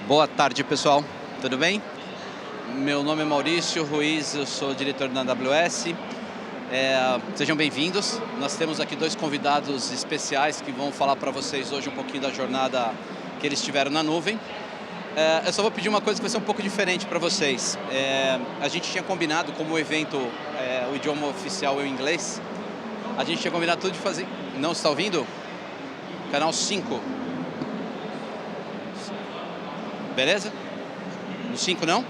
Boa tarde, pessoal. Tudo bem? Meu nome é Maurício Ruiz, eu sou diretor da AWS. Sejam bem-vindos. Nós temos aqui dois convidados especiais que vão falar para vocês hoje um pouquinho da jornada que eles tiveram na nuvem. Eu só vou pedir uma coisa que vai ser um pouco diferente para vocês. A gente tinha combinado, como o evento, o idioma oficial é o inglês, a gente tinha combinado tudo de fazer... Não está ouvindo? Canal 5. Beleza? No 5 não?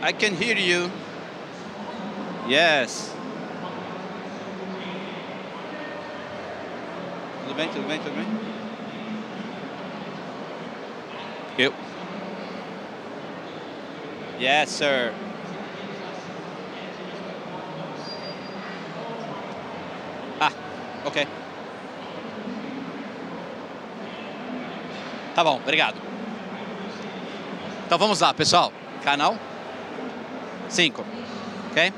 I can hear you. Yes. Tudo bem, tudo bem, tudo bem? Eu. Yes, sir. Ok. Tá bom, obrigado. Então vamos lá, pessoal. Canal 5, ok?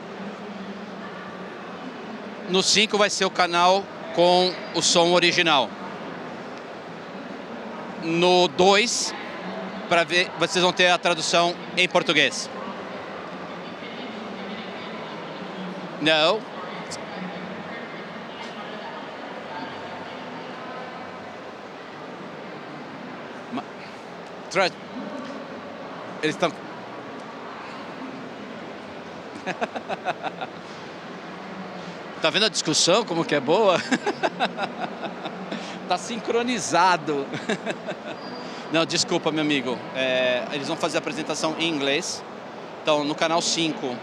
No 5 vai ser o canal com o som original. No 2, para ver, vocês vão ter a tradução em português. Não. Eles estão... Tá vendo a discussão, como que é boa? Tá sincronizado. Não, desculpa, meu amigo. Eles vão fazer a apresentação em inglês. Então, no canal 5,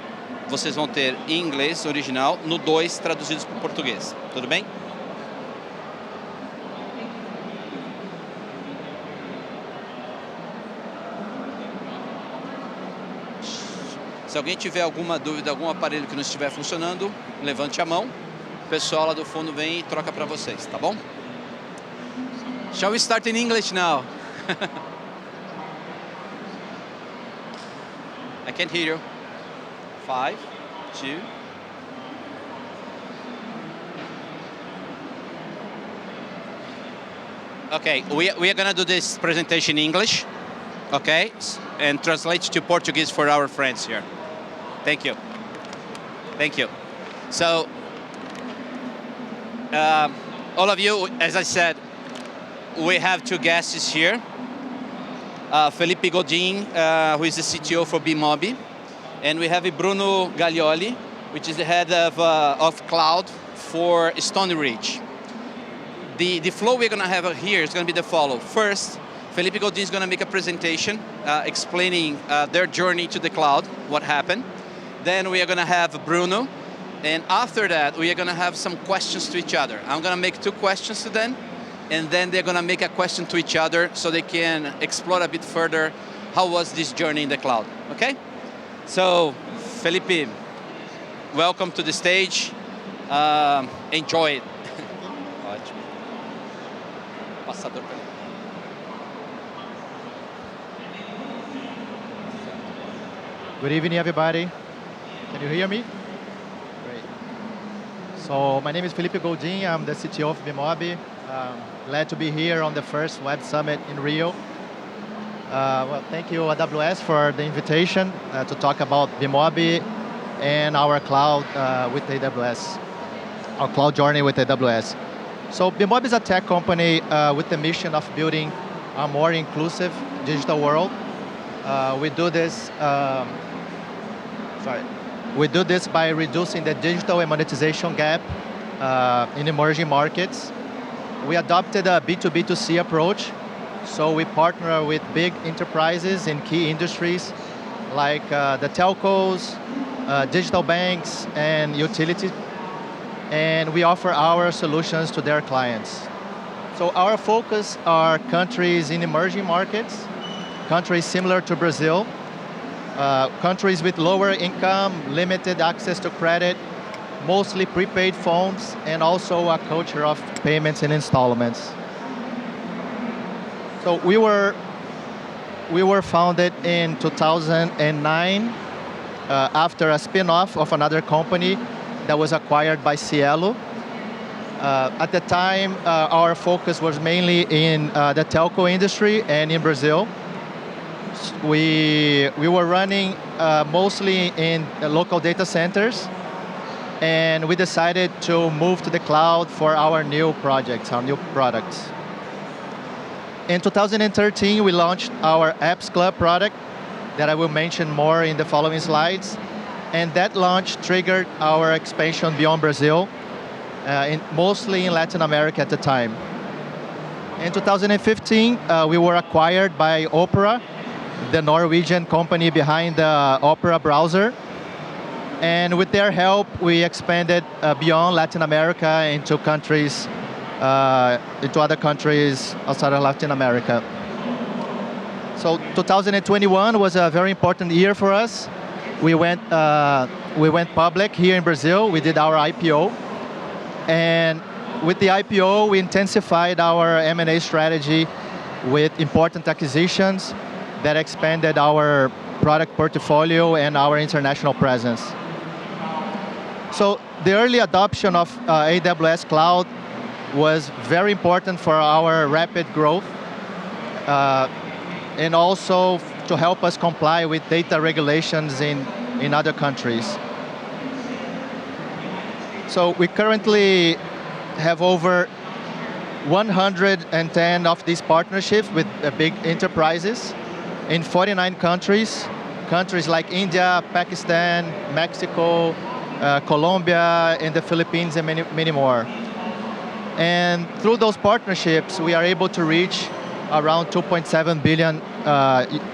vocês vão ter em inglês original. No 2, traduzidos para o português. Tudo bem? Se alguém tiver alguma dúvida, algum aparelho que não estiver funcionando, levante a mão. O pessoal lá do fundo vem e troca para vocês, tá bom? Shall we start in English now? I can't hear you. 5, 2. Okay, we are gonna do this presentation in English, okay? And translate to Portuguese for our friends here. Thank you. Thank you. So, all of you, as I said, we have two guests here. Felipe Godin, who is the CTO for Bemobi, and we have Bruno Gaglioli, which is the head of cloud for Stoneridge. The flow we're going to have here is going to be the follow. First, Felipe Godin is going to make a presentation explaining their journey to the cloud, what happened. Then we are going to have Bruno, and after that we are going to have some questions to each other. I'm going to make 2 questions to them, and then they're going to make a question to each other so they can explore a bit further how was this journey in the cloud, okay? So, Felipe, welcome to the stage. Enjoy it. Ótimo. Passador para ele. Good evening, everybody. Can you hear me? Great. So my name is Felipe Godin. I'm the CTO of Bemobi. Glad to be here on the first Web Summit in Rio. Well, thank you, AWS, for the invitation to talk about Bemobi and our cloud with AWS, our cloud journey with AWS. So Bemobi is a tech company with the mission of building a more inclusive digital world. We do this by reducing the digital and monetization gap in emerging markets. We adopted a B2B2C approach, so we partner with big enterprises in key industries like the telcos, digital banks, and utilities, and we offer our solutions to their clients. So our focus are countries in emerging markets, countries similar to Brazil, countries with lower income, limited access to credit, mostly prepaid phones, and also a culture of payments and installments. So we were founded in 2009 after a spin-off of another company that was acquired by Cielo. At the time, our focus was mainly in the telco industry and in Brazil. We were running mostly in local data centers, and we decided to move to the cloud for our new projects, our new products. In 2013, we launched our Apps Club product that I will mention more in the following slides. And that launch triggered our expansion beyond Brazil, mostly in Latin America at the time. In 2015, we were acquired by Opera, the Norwegian company behind the Opera browser. And with their help, we expanded beyond Latin America into other countries outside of Latin America. So 2021 was a very important year for us. We went public here in Brazil. We did our IPO. And with the IPO, we intensified our M&A strategy with important acquisitions that expanded our product portfolio and our international presence. So the early adoption of AWS Cloud was very important for our rapid growth, and also to help us comply with data regulations in other countries. So we currently have over 110 of these partnerships with big enterprises in 49 countries, countries like India, Pakistan, Mexico, Colombia, and the Philippines, and many, many more. And through those partnerships, we are able to reach around 2.7 billion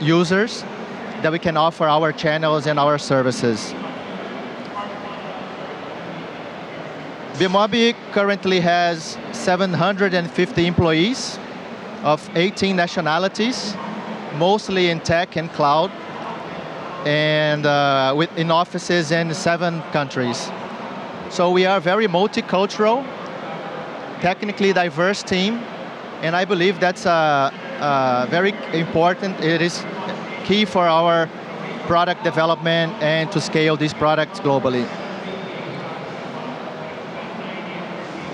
users that we can offer our channels and our services. Bemobi currently has 750 employees of 18 nationalities, mostly in tech and cloud, and in offices in 7 countries. So we are a very multicultural, technically diverse team, and I believe that's very important. It is key for our product development and to scale these products globally.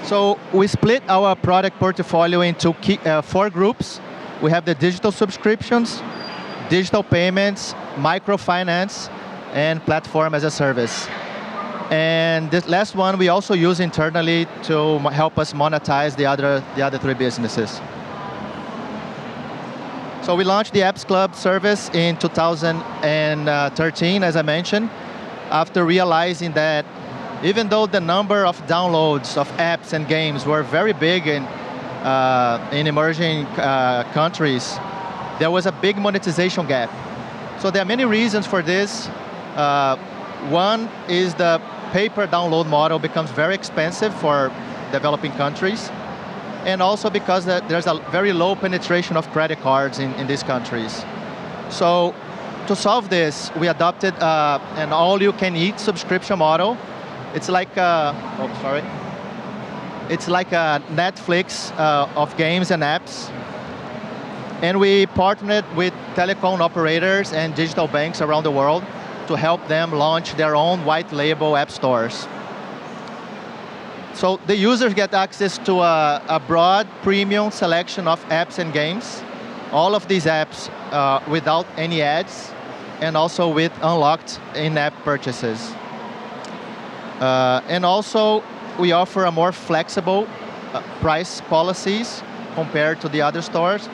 So we split our product portfolio into 4 groups. We have the digital subscriptions, digital payments, microfinance, and platform as a service. And this last one we also use internally to help us monetize the other 3 businesses. So we launched the Apps Club service in 2013, as I mentioned, after realizing that even though the number of downloads of apps and games were very big in emerging countries, there was a big monetization gap. So there are many reasons for this. One is the pay-per-download model becomes very expensive for developing countries, and also because there's a very low penetration of credit cards in these countries. So to solve this, we adopted an all-you-can-eat subscription model. It's like it's like a Netflix of games and apps. And we partnered with telecom operators and digital banks around the world to help them launch their own white label app stores. So the users get access to a broad premium selection of apps and games. All of these apps without any ads, and also with unlocked in-app purchases. And also, we offer a more flexible price policies compared to the other stores,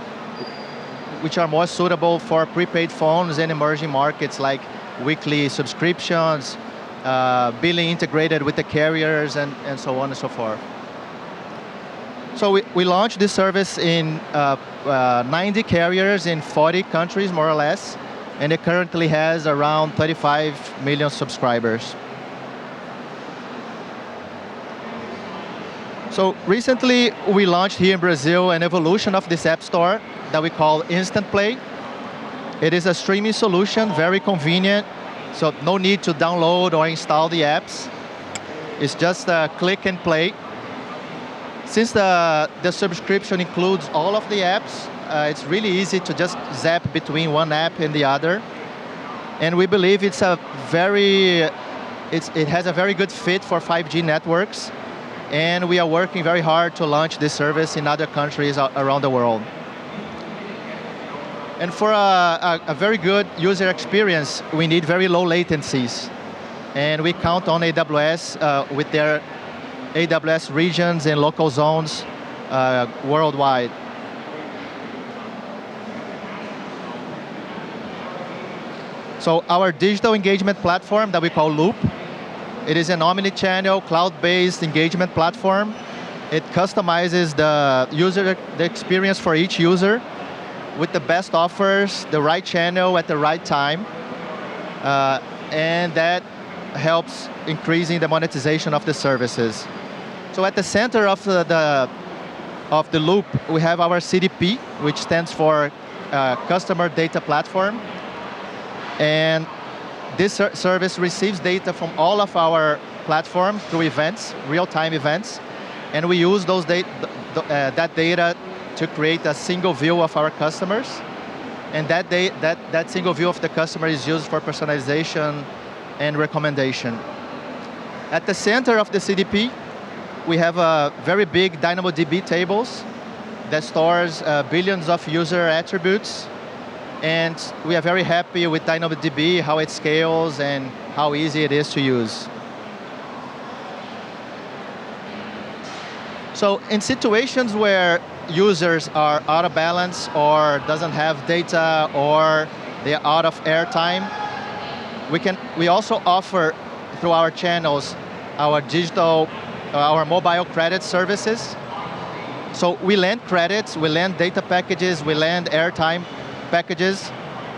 which are more suitable for prepaid phones in emerging markets like weekly subscriptions, billing integrated with the carriers, and so on and so forth. So we launched this service in 90 carriers in 40 countries, more or less, and it currently has around 35 million subscribers. So recently, we launched here in Brazil an evolution of this app store that we call Instant Play. It is a streaming solution, very convenient, so no need to download or install the apps. It's just a click and play. Since the subscription includes all of the apps, it's really easy to just zap between one app and the other. And we believe it has a very good fit for 5G networks. And we are working very hard to launch this service in other countries around the world. And for a very good user experience, we need very low latencies. And we count on AWS with their AWS regions and local zones worldwide. So our digital engagement platform that we call Loop, it is an omni-channel, cloud-based engagement platform. It customizes the experience for each user with the best offers, the right channel at the right time, and that helps increasing the monetization of the services. So at the center of the loop, we have our CDP, which stands for Customer Data Platform. And this service receives data from all of our platforms through events, real-time events, and we use those that data to create a single view of our customers. And that single view of the customer is used for personalization and recommendation. At the center of the CDP, we have a very big DynamoDB tables that stores billions of user attributes. And we are very happy with DynamoDB, how it scales and how easy it is to use. So in situations where users are out of balance or doesn't have data or they're out of airtime, we also offer through our channels our mobile credit services. So we lend credits, we lend data packages, we lend airtime packages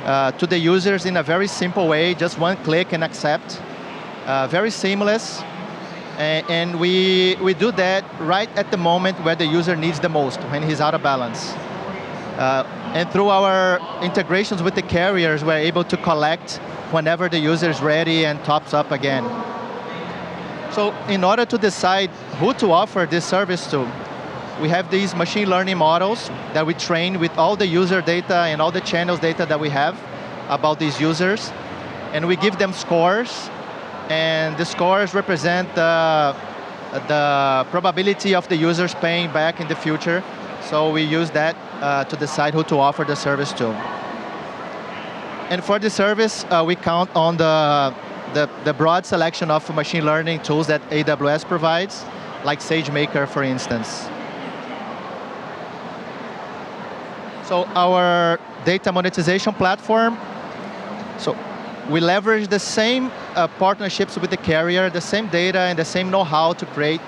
to the users in a very simple way, just one click and accept. Very seamless. And we do that right at the moment where the user needs the most, when he's out of balance. And through our integrations with the carriers, we're able to collect whenever the user is ready and tops up again. So in order to decide who to offer this service to, we have these machine learning models that we train with all the user data and all the channels data that we have about these users. And we give them scores, and the scores represent the probability of the users paying back in the future. So we use that to decide who to offer the service to. And for the service, we count on the broad selection of machine learning tools that AWS provides, like SageMaker, for instance. So our data monetization platform, so we leverage the same partnerships with the carrier, the same data and the same know-how to create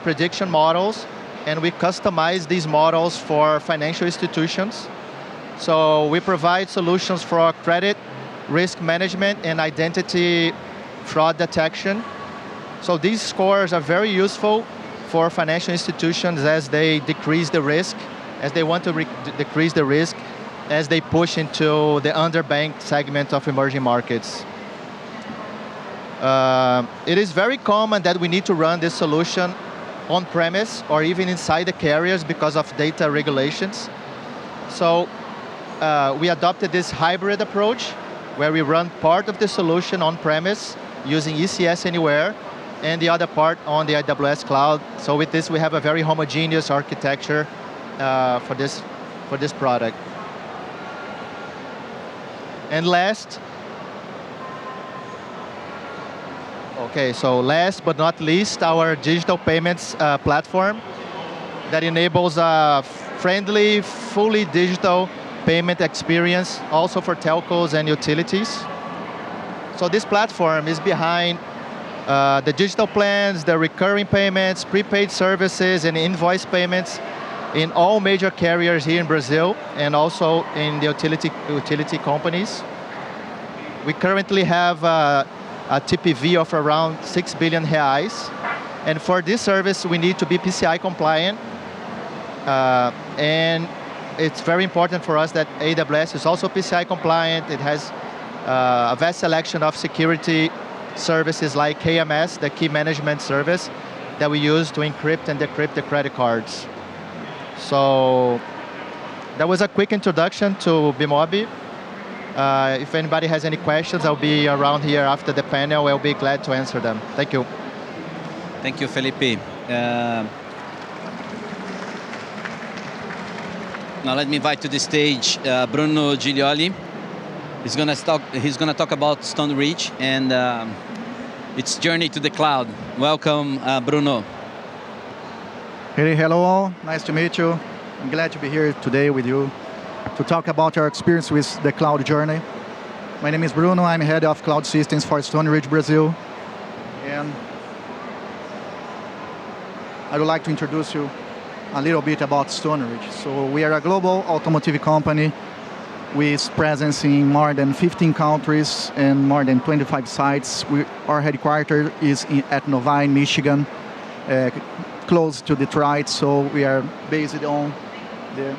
prediction models, and we customize these models for financial institutions. So we provide solutions for credit, risk management, and identity fraud detection. So these scores are very useful for financial institutions as they decrease the risk, as they want to decrease the risk, as they push into the underbanked segment of emerging markets. It is very common that we need to run this solution on-premise or even inside the carriers because of data regulations. So we adopted this hybrid approach where we run part of the solution on-premise using ECS Anywhere and the other part on the AWS cloud. So with this, we have a very homogeneous architecture for this product. And last but not least, our digital payments platform that enables a friendly, fully digital payment experience also for telcos and utilities. So this platform is behind the digital plans, the recurring payments, prepaid services, and invoice payments in all major carriers here in Brazil and also in the utility companies. We currently have a TPV of around 6 billion reais. And for this service, we need to be PCI compliant. And it's very important for us that AWS is also PCI compliant. It has a vast selection of security services like KMS, the key management service, that we use to encrypt and decrypt the credit cards. So that was a quick introduction to Bemobi. If anybody has any questions, I'll be around here after the panel. I'll be glad to answer them. Thank you. Thank you, Felipe. Now let me invite to the stage Bruno Giglioli. He's gonna talk about Stoneridge and its journey to the cloud. Welcome, Bruno. Hey, hello all. Nice to meet you. I'm glad to be here today with you to talk about our experience with the cloud journey. My name is Bruno. I'm head of cloud systems for Stoneridge, Brazil. And I would like to introduce you a little bit about Stoneridge. So we are a global automotive company with presence in more than 15 countries and more than 25 sites. Our headquarters is at Novi, Michigan, close to Detroit. So we are based on the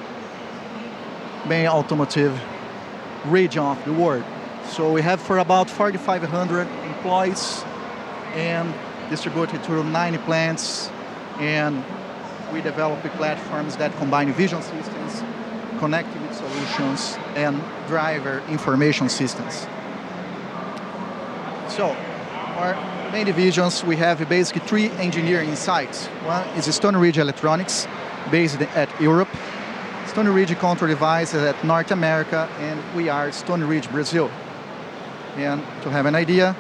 main automotive region of the world. So we have for about 4,500 employees and distributed through 90 plants. And we develop platforms that combine vision systems, connectivity solutions, and driver information systems. So our main divisions, we have basically 3 engineering sites. One is Stoneridge Electronics, based at Europe. Stoneridge Control Devices at North America, and we are Stoneridge Brazil. And to have an idea,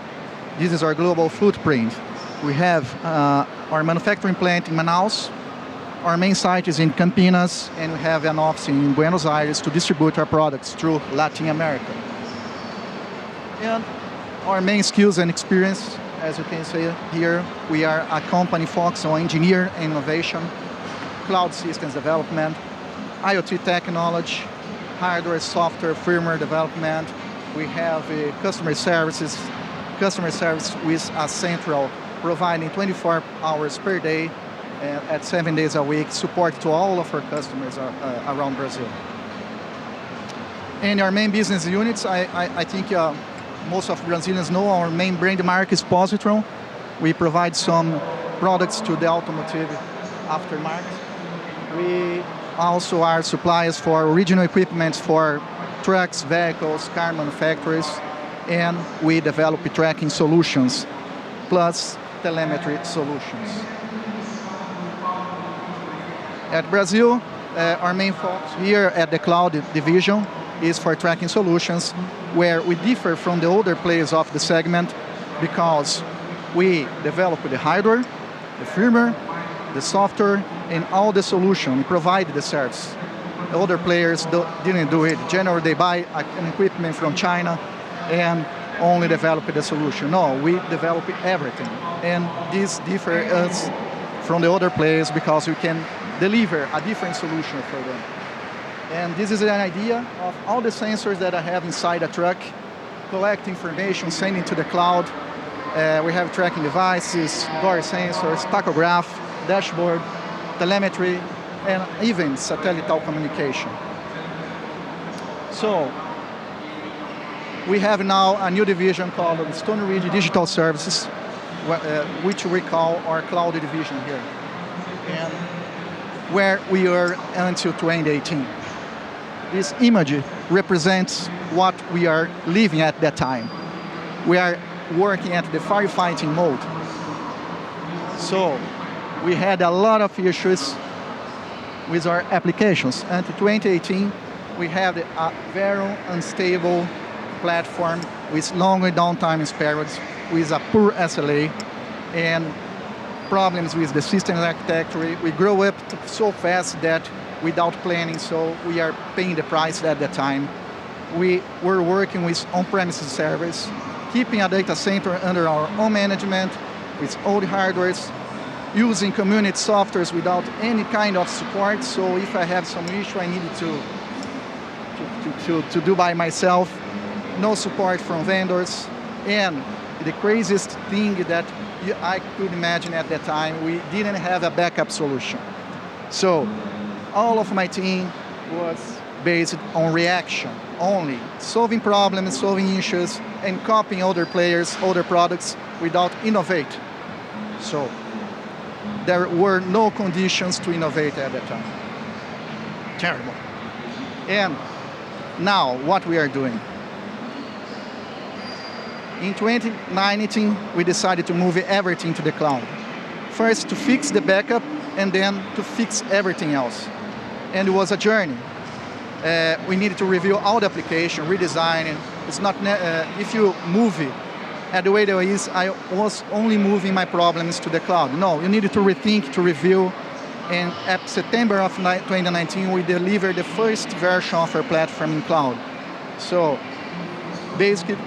this is our global footprint. We have our manufacturing plant in Manaus. Our main site is in Campinas, and we have an office in Buenos Aires to distribute our products through Latin America. And our main skills and experience, as you can see here, we are a company focused on engineering and innovation, cloud systems development, IoT technology, hardware, software, firmware development. We have customer service with a central providing 24 hours per day at 7 days a week, support to all of our customers around Brazil. And our main business units, I think most of Brazilians know our main brand mark is Positron. We provide some products to the automotive aftermarket. We also are suppliers for original equipment for trucks, vehicles, car manufacturers, and we develop tracking solutions, plus telemetry solutions. At Brazil, our main focus here at the cloud division is for tracking solutions, where we differ from the other players of the segment because we develop the hardware, the firmware, the software, and all the solution, provide the service. The other players didn't do it. Generally, they buy an equipment from China and only develop the solution. No, we develop everything. And this differs us from the other players because we can deliver a different solution for them. And this is an idea of all the sensors that I have inside a truck, collect information, send it to the cloud. We have tracking devices, door sensors, tachograph, dashboard, telemetry, and even satellite communication. So we have now a new division called Stoneridge Digital Services, which we call our cloud division here, and where we are until 2018. This image represents what we are living at that time. We are working at the firefighting mode. So we had a lot of issues with our applications. Until 2018, we had a very unstable platform with long downtime periods, with a poor SLA, and problems with the system architecture. We grow up so fast that without planning, so we are paying the price at the time. We were working with on-premises servers, keeping a data center under our own management with old hardwares, using community softwares without any kind of support. So if I have some issue, I needed to do by myself. No support from vendors. And the craziest thing that I could imagine at that time, we didn't have a backup solution. So all of my team was based on reaction only, solving problems, solving issues, and copying other players, other products without innovate. So there were no conditions to innovate at that time. Terrible. And now what we are doing. In 2019, we decided to move everything to the cloud. first to fix the backup and then to fix everything else. And it was a journey. We needed to review all the application, redesign it. It's not, if you move it, and the way that it is, I was only moving my problems to the cloud. No, you needed to rethink, to review. And at September of 2019, we delivered the first version of our platform in cloud. So basically,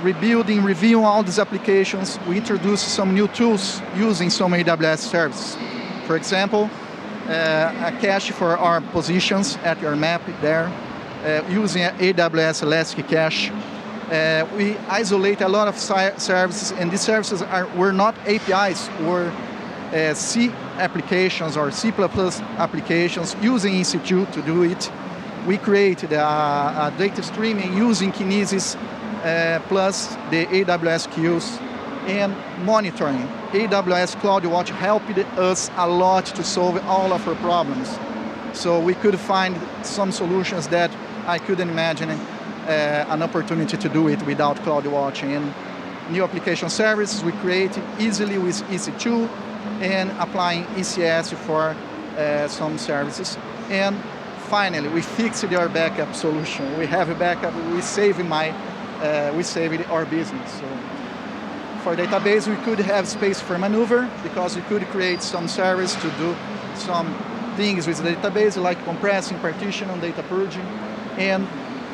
rebuilding, reviewing all these applications, we introduced some new tools using some AWS services. For example, a cache for our positions at your map there, using AWS Elastic Cache. We isolate a lot of services, and these services were not APIs, were C applications or C++ applications using EC2 to do it. We created a data streaming using Kinesis plus the AWS queues and monitoring. AWS CloudWatch helped us a lot to solve all of our problems. So we could find some solutions that I couldn't imagine an opportunity to do it without CloudWatch. And new application services we create easily with EC2 and applying ECS for some services. And finally, we fixed our backup solution. We have a backup. We saved our business. So for database, we could have space for maneuver because we could create some service to do some things with the database, like compressing, partitioning, data purging, and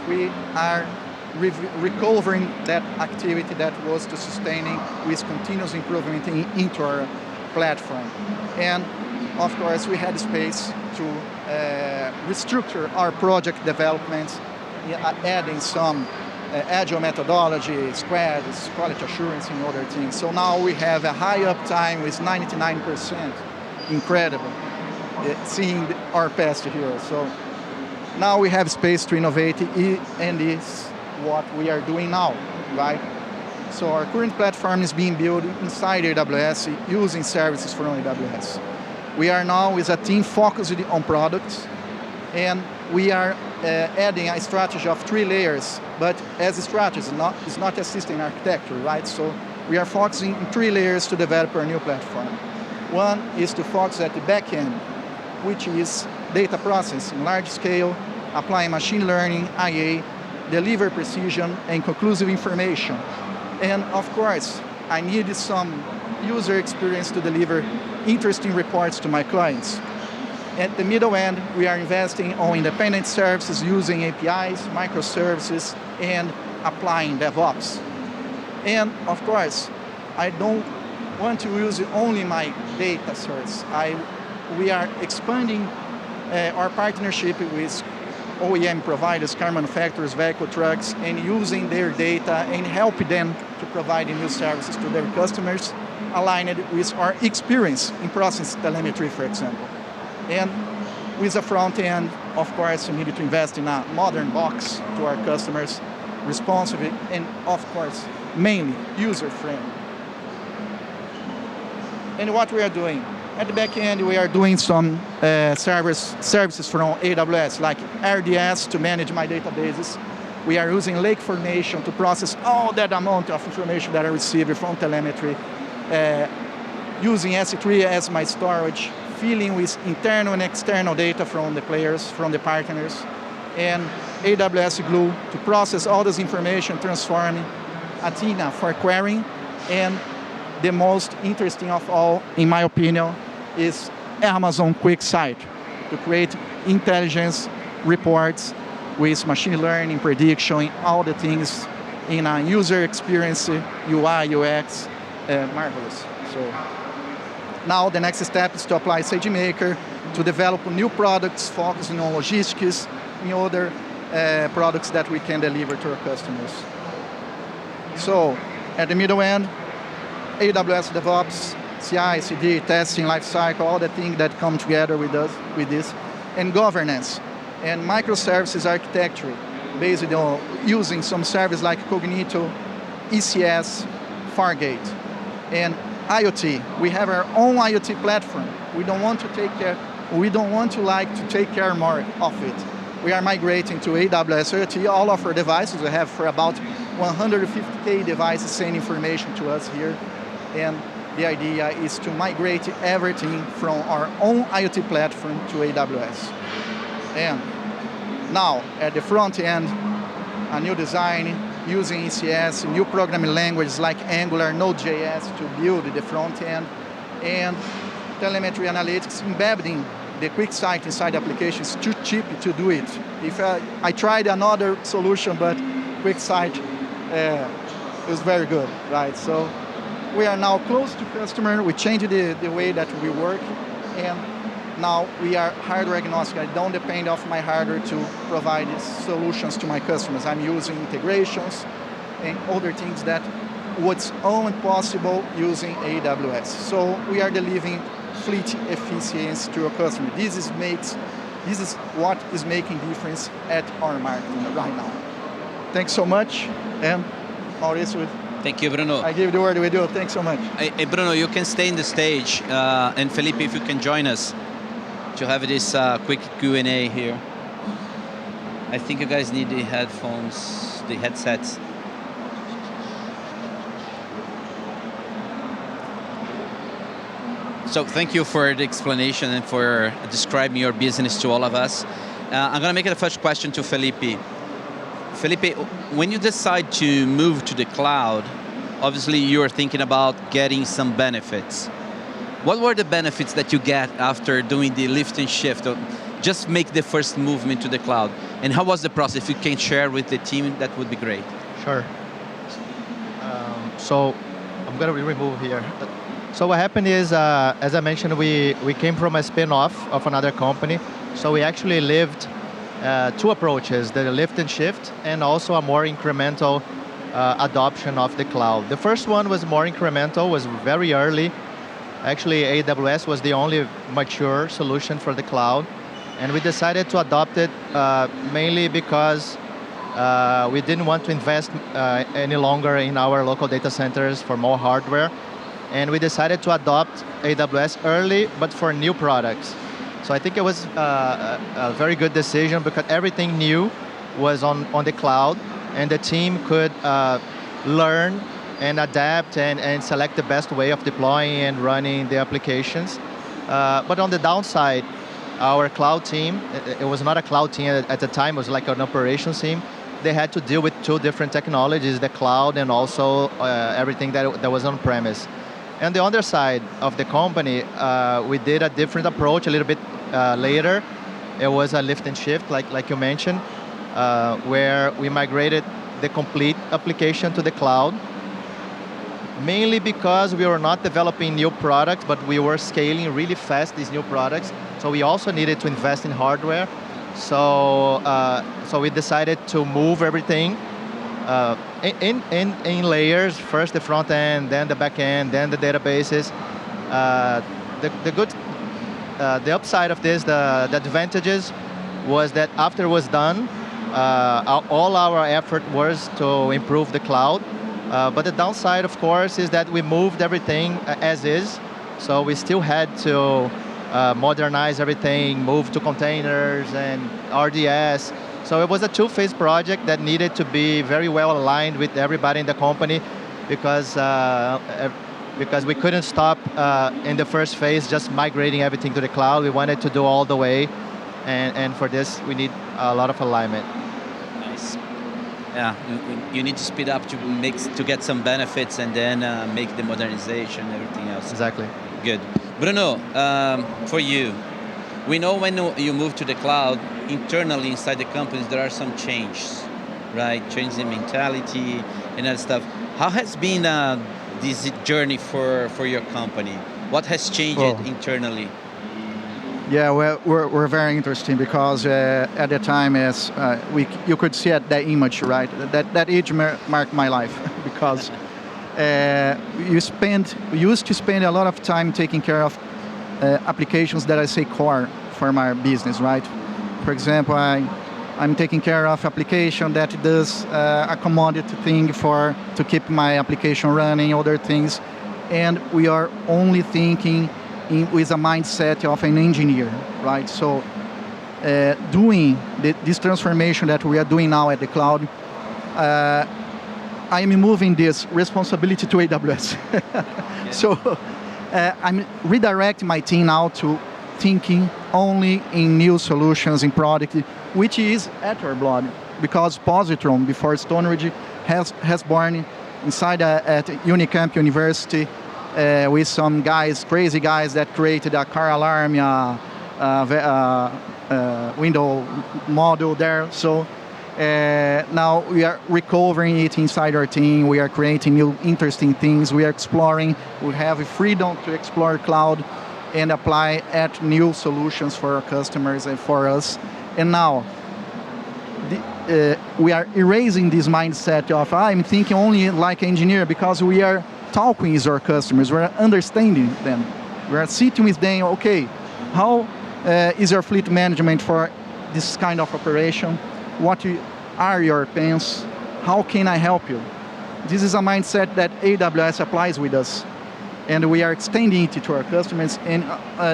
we are recovering that activity that was to sustaining with continuous improvement into our platform. And of course, we had space to restructure our project development, adding some agile methodology, squads, quality assurance, and other things. So now we have a high uptime with 99%. Incredible, seeing our past here. So now we have space to innovate, and it's what we are doing now, right? So our current platform is being built inside AWS using services from AWS. We are now with a team focused on products, and we are adding a strategy of 3 layers, but as a strategy, it's not a system architecture, right? So we are focusing on 3 layers to develop our new platform. One is to focus at the back end, which is data processing, large scale, applying machine learning, IA, deliver precision, and conclusive information. And of course, I needed some user experience to deliver interesting reports to my clients. At the middle end, we are investing on independent services using APIs, microservices, and applying DevOps. And of course, I don't want to use only my data source. We are expanding our partnership with OEM providers, car manufacturers, vehicle trucks, and using their data and help them to provide new services to their customers, aligned with our experience in process telemetry, for example. And with the front end, of course, we needed to invest in a modern box to our customers, responsive, and of course, mainly user-friendly. And what we are doing? At the back end, we are doing some services from AWS, like RDS to manage my databases. We are using Lake Formation to process all that amount of information that I receive from telemetry, using S3 as my storage, filling with internal and external data from the players, from the partners, and AWS Glue to process all this information, transforming Athena for querying, and the most interesting of all, in my opinion, is Amazon QuickSight to create intelligence reports with machine learning, prediction, all the things in a user experience, UI, UX, marvelous. So now the next step is to apply SageMaker to develop new products focusing on logistics and other products that we can deliver to our customers. So at the middle end, AWS DevOps, CI, CD, testing, lifecycle, all the things that come together with us, with this, and governance, and microservices architecture, based on using some service like Cognito, ECS, Fargate, and IoT. We have our own IoT platform. We don't want to take care more of it. We are migrating to AWS IoT. All of our devices, we have for about 150K devices sending information to us here. And the idea is to migrate everything from our own IoT platform to AWS. And now, at the front end, a new design using ECS, new programming languages like Angular, Node.js to build the front end, and telemetry analytics embedding the QuickSight inside the application is too cheap to do it. If I tried another solution, but QuickSight is very good, right? So we are now close to customer. We changed the way that we work, and now we are hardware agnostic. I don't depend on my hardware to provide solutions to my customers. I'm using integrations and other things that what's only possible using AWS. So we are delivering fleet efficiency to our customer. This is what is making difference at our market right now. Thanks so much, and Mauricio, Thank you, Bruno. I give the word with you. Thanks so much. Hey, Bruno, you can stay in the stage, and Felipe, if you can join us to have this quick Q&A here. I think you guys need the headphones, the headsets. So thank you for the explanation and for describing your business to all of us. I'm going to make it the first question to Felipe. Felipe, when you decide to move to the cloud, obviously you're thinking about getting some benefits. What were the benefits that you get after doing the lift and shift, or just make the first movement to the cloud? And how was the process? If you can share with the team, that would be great. Sure. So I'm going to remove here. So what happened is, as I mentioned, we came from a spin-off of another company. So we actually lived two approaches, the lift and shift, and also a more incremental adoption of the cloud. The first one was more incremental, was very early. Actually, AWS was the only mature solution for the cloud. And we decided to adopt it mainly because we didn't want to invest any longer in our local data centers for more hardware. And we decided to adopt AWS early, but for new products. So I think it was a very good decision because everything new was on the cloud, and the team could learn and adapt and select the best way of deploying and running the applications. But on the downside, our cloud team, it was not a cloud team at the time, it was like an operations team. They had to deal with two different technologies, the cloud and also everything that was on-premise. And the other side of the company, we did a different approach a little bit later. It was a lift and shift, like you mentioned, where we migrated the complete application to the cloud, mainly because we were not developing new products, but we were scaling really fast these new products. So we also needed to invest in hardware. So we decided to move everything in layers, first the front end, then the back end, then the databases. The upside of this, the advantages, was that after it was done, all our effort was to improve the cloud. But the downside, of course, is that we moved everything as is. So we still had to modernize everything, move to containers and RDS. So it was a two-phase project that needed to be very well aligned with everybody in the company because we couldn't stop in the first phase just migrating everything to the cloud. We wanted to do all the way, and for this we need a lot of alignment. Nice. Yeah, you need to speed up to get some benefits and then make the modernization and everything else. Exactly. Good. Bruno, for you, we know when you move to the cloud, internally inside the companies, there are some changes, right? Change in mentality and other stuff. How has been this journey for your company? What has changed internally? Yeah, well, we're very interesting because at the time, as you could see at that image, right? That image marked my life because we used to spend a lot of time taking care of applications that I say core for my business, right? For example, I'm taking care of application that does a commodity thing to keep my application running, other things, and we are only thinking with a mindset of an engineer, right? So doing this transformation that we are doing now at the cloud, I'm moving this responsibility to AWS. So I'm redirecting my team now to thinking only in new solutions in product, which is at our blood, because Positron, before Stoneridge, has born inside at Unicamp University with some guys, crazy guys that created a car alarm, window model there. So now we are recovering it inside our team. We are creating new interesting things. We are exploring. We have a freedom to explore cloud and apply at new solutions for our customers and for us. And now we are erasing this mindset of I'm thinking only like engineer, because we are talking with our customers. We are understanding them. We are sitting with them. Okay, how is your fleet management for this kind of operation? What are your pains? How can I help you? This is a mindset that AWS applies with us, and we are extending it to our customers, and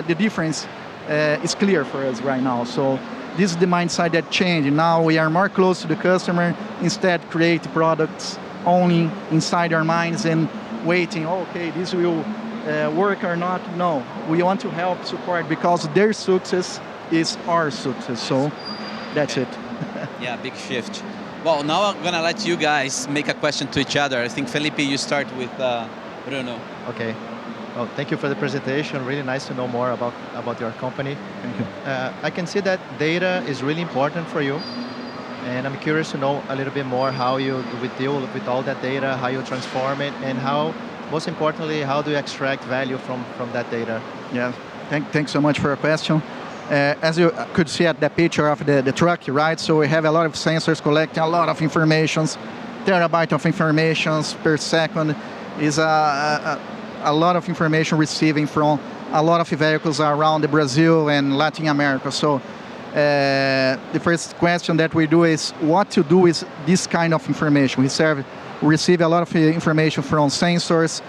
the difference is clear for us right now. So this is the mindset that changed. Now we are more close to the customer, instead create products only inside our minds and waiting, okay, this will work or not. No, we want to help support, because their success is our success. So that's it. Yeah, big shift. Well, now I'm gonna let you guys make a question to each other. I think Felipe, you start with Bruno. Okay. Well, thank you for the presentation. Really nice to know more about your company. Thank you. I can see that data is really important for you, and I'm curious to know a little bit more how you would deal with all that data, how you transform it, and how, most importantly, how do you extract value from that data? Yeah, thanks so much for your question. As you could see at the picture of the truck, right? So we have a lot of sensors collecting a lot of informations, terabyte of informations per second is a lot of information receiving from a lot of vehicles around Brazil and Latin America. So the first question that we do is what to do with this kind of information. We receive a lot of information from sensors,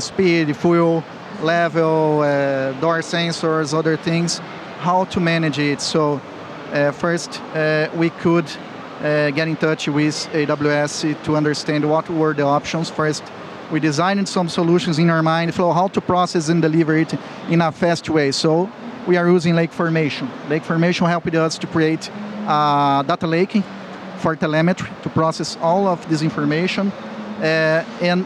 speed, fuel level, door sensors, other things, how to manage it. So first we could get in touch with AWS to understand what were the options. First, we designed some solutions in our mind for how to process and deliver it in a fast way. So we are using Lake Formation. Lake Formation helped us to create a data lake for telemetry to process all of this information and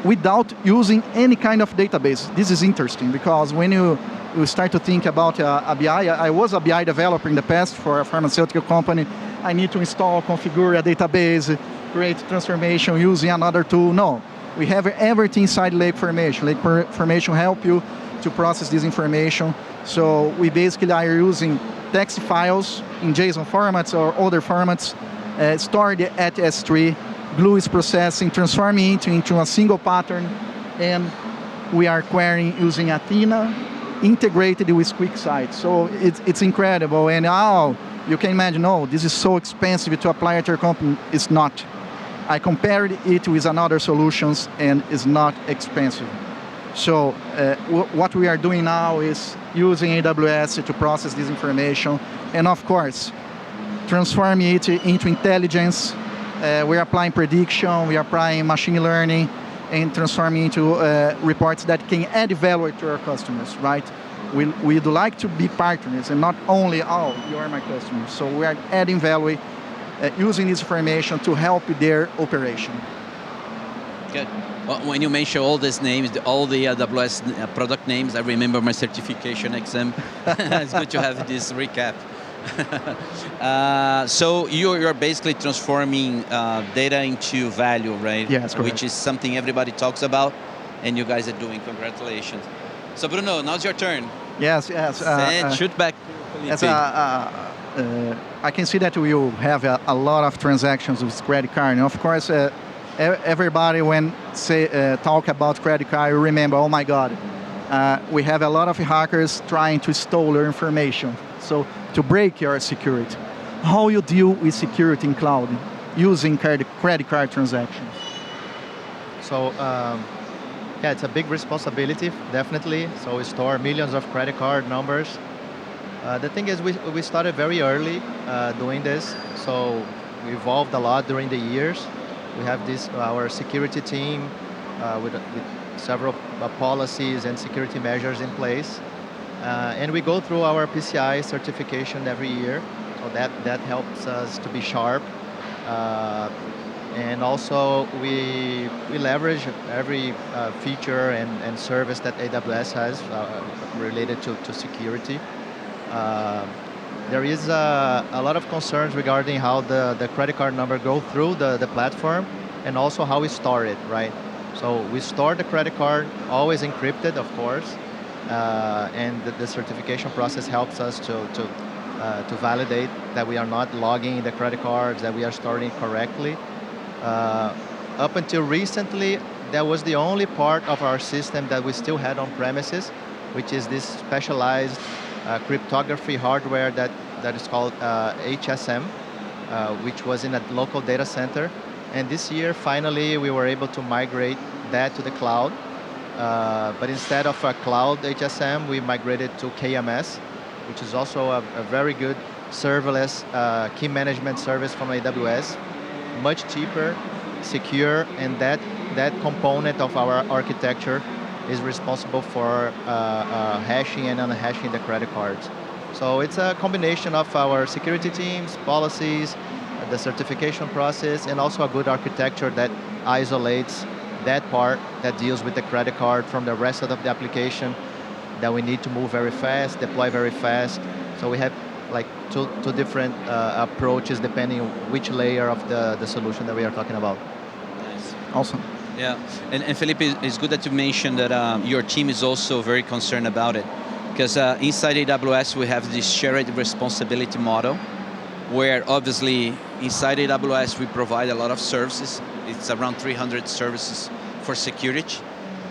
without using any kind of database. This is interesting because when you start to think about a BI, I was a BI developer in the past for a pharmaceutical company. I need to install, configure a database, create transformation using another tool. No. We have everything inside Lake Formation. Lake Formation help you to process this information. So we basically are using text files in JSON formats or other formats, stored at S3. Glue is processing, transforming it into a single pattern, and we are querying using Athena, integrated with QuickSight. So it's incredible. And you can imagine, this is so expensive to apply at your company. It's not. I compared it with another solutions and it's not expensive. So what we are doing now is using AWS to process this information and of course, transform it into intelligence. We're applying prediction, we're applying machine learning and transforming into reports that can add value to our customers, right? We'd like to be partners and not only, you are my customer. So we are adding value using this information to help their operation. Good. Well, when you mention all these names, all the AWS product names, I remember my certification exam. It's good to have this recap. So you're basically transforming data into value, right? Yes, correct. Which is something everybody talks about, and you guys are doing. Congratulations. So Bruno, now's your turn. Yes. And shoot back. I can see that we will have a lot of transactions with credit card. And of course, everybody when talk about credit card, remember, oh my God, we have a lot of hackers trying to steal your information. So to break your security. How you deal with security in cloud using credit card transactions? So yeah, it's a big responsibility, definitely. So we store millions of credit card numbers. The thing is, we started very early doing this, so we evolved a lot during the years. We have our security team with several policies and security measures in place. And we go through our PCI certification every year, so that helps us to be sharp. And also we leverage every feature and service that AWS has related to security. There is a lot of concerns regarding how the credit card number go through the platform, and also how we store it, right? So we store the credit card, always encrypted, of course, and the certification process helps us to validate that we are not logging the credit cards, that we are storing correctly. Up until recently, that was the only part of our system that we still had on premises, which is this specialized cryptography hardware that is called HSM, which was in a local data center. And this year, finally, we were able to migrate that to the cloud. But instead of a cloud HSM, we migrated to KMS, which is also a very good serverless key management service from AWS. Much cheaper, secure, and that component of our architecture is responsible for hashing and unhashing the credit cards. So it's a combination of our security teams, policies, the certification process, and also a good architecture that isolates that part that deals with the credit card from the rest of the application that we need to move very fast, deploy very fast. So we have like two different approaches depending on which layer of the solution that we are talking about. Nice. Awesome. Yeah, and Felipe, it's good that you mentioned that your team is also very concerned about it. Because inside AWS, we have this shared responsibility model, where obviously inside AWS, we provide a lot of services. It's around 300 services for security,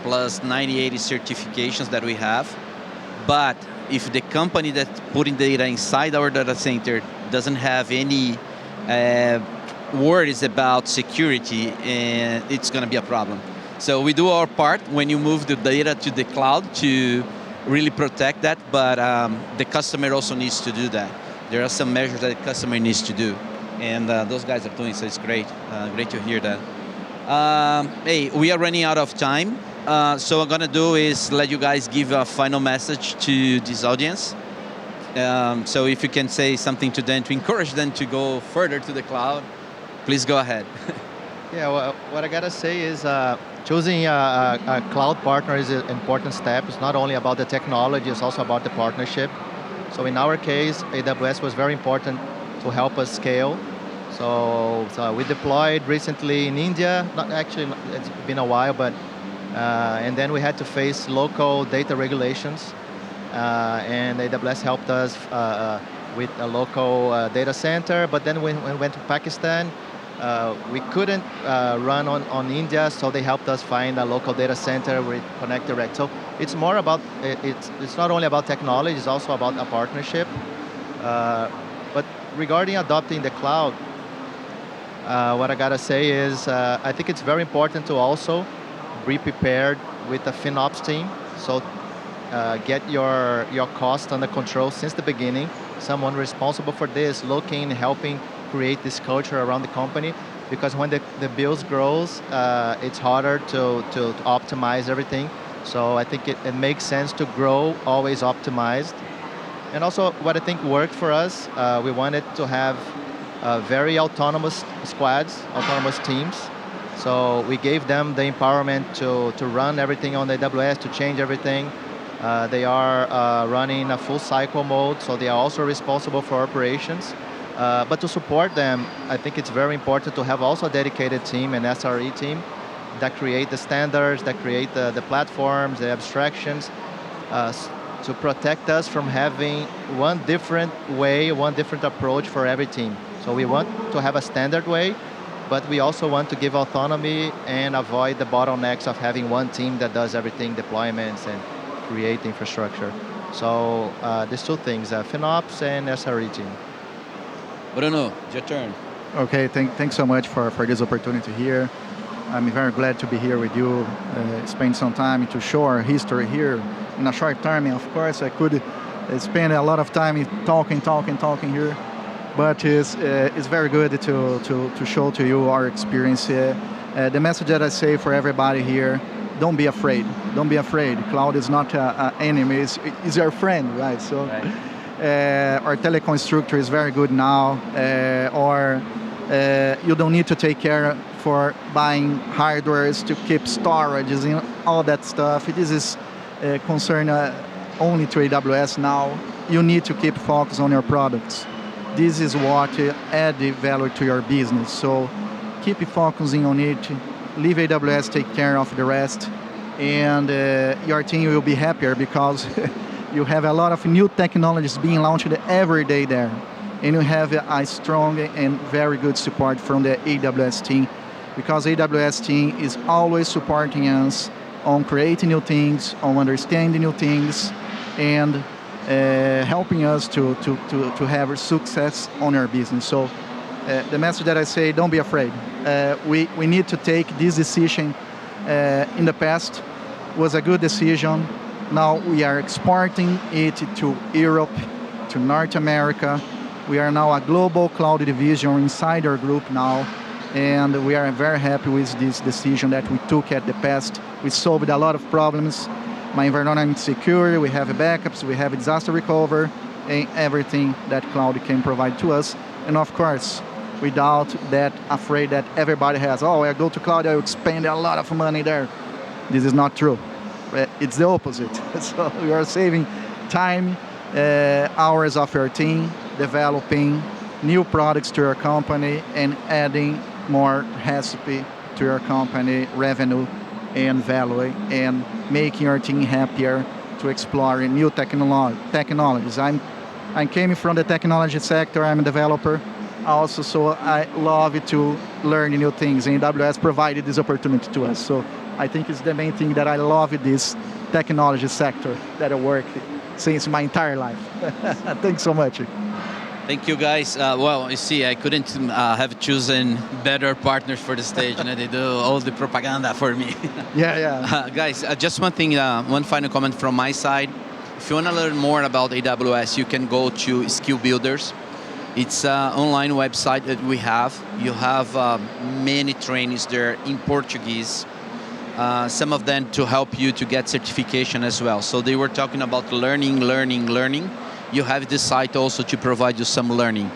plus 90, 80 certifications that we have. But if the company that's putting data inside our data center doesn't have any worries about security, it's going to be a problem. So we do our part when you move the data to the cloud to really protect that, but the customer also needs to do that. There are some measures that the customer needs to do, and those guys are doing, so it's great. Great to hear that. Hey, we are running out of time, so what I'm gonna do is let you guys give a final message to this audience. So if you can say something to them to encourage them to go further to the cloud, please go ahead. Yeah, well, what I gotta say is choosing a cloud partner is an important step. It's not only about the technology, it's also about the partnership. So in our case, AWS was very important to help us scale. So we deployed recently in India, it's been a while, but and then we had to face local data regulations, and AWS helped us with a local data center, but then when we went to Pakistan, we couldn't run on India, so they helped us find a local data center with Connect Direct. So it's more about, it's not only about technology, it's also about a partnership. But regarding adopting the cloud, what I gotta say is, I think it's very important to also be prepared with the FinOps team. So get your cost under control since the beginning. Someone responsible for this, looking, helping create this culture around the company, because when the bills grows, it's harder to optimize everything. So I think it makes sense to grow always optimized. And also what I think worked for us, we wanted to have very autonomous squads, autonomous teams. So we gave them the empowerment to run everything on AWS, to change everything. They are running a full cycle mode, so they are also responsible for operations. But to support them, I think it's very important to have also a dedicated team, an SRE team, that create the standards, that create the platforms, the abstractions, to protect us from having one different way, one different approach for every team. So we want to have a standard way, but we also want to give autonomy and avoid the bottlenecks of having one team that does everything, deployments and create infrastructure. So there's two things, FinOps and SRE team. Bruno, your turn. Okay, thanks so much for this opportunity here. I'm very glad to be here with you, spend some time to show our history here in a short time. Of course, I could spend a lot of time talking here, but it's very good to show to you our experience. The message that I say for everybody here, don't be afraid. Don't be afraid. Cloud is not an enemy, it's your friend, right? So our telecom structure is very good now, or you don't need to take care for buying hardwares to keep storages and all that stuff. This is concern only to AWS now. You need to keep focus on your products. This is what add the value to your business. So keep focusing on it. Leave AWS take care of the rest, and your team will be happier because you have a lot of new technologies being launched every day there, and you have a strong and very good support from the AWS team, because AWS team is always supporting us on creating new things, on understanding new things, and helping us to have success on our business. So the message that I say, don't be afraid. We need to take this decision. In the past was a good decision. Now we are exporting it to Europe, to North America. We are now a global cloud division inside our group now, and we are very happy with this decision that we took at the past. We solved a lot of problems. My environment security, we have backups, we have disaster recovery, and everything that cloud can provide to us. And of course, without that afraid that everybody has, oh, I go to cloud, I will spend a lot of money there. This is not true. It's the opposite. So we are saving time, hours of your team, developing new products to your company, and adding more recipe to your company, revenue and value, and making your team happier to explore new technologies. I came from the technology sector, I'm a developer also, so I love to learn new things, and AWS provided this opportunity to us. So I think it's the main thing that I love in this technology sector that I work since my entire life. Thanks so much. Thank you, guys. Well, you see, I couldn't have chosen better partners for the stage, and they do all the propaganda for me. Yeah. Guys, just one thing, one final comment from my side. If you want to learn more about AWS, you can go to Skill Builders. It's an online website that we have. You have many trainings there in Portuguese. Some of them to help you to get certification as well. So they were talking about learning. You have the site also to provide you some learning.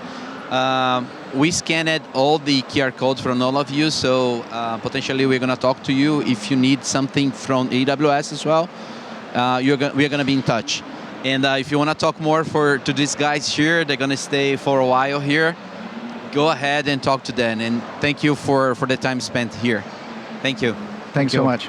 We scanned all the QR codes from all of you, so potentially we're going to talk to you if you need something from AWS as well. We are going to be in touch. And if you want to talk more to these guys here, they're going to stay for a while here. Go ahead and talk to them. And thank you for the time spent here. Thank you. Thanks so much.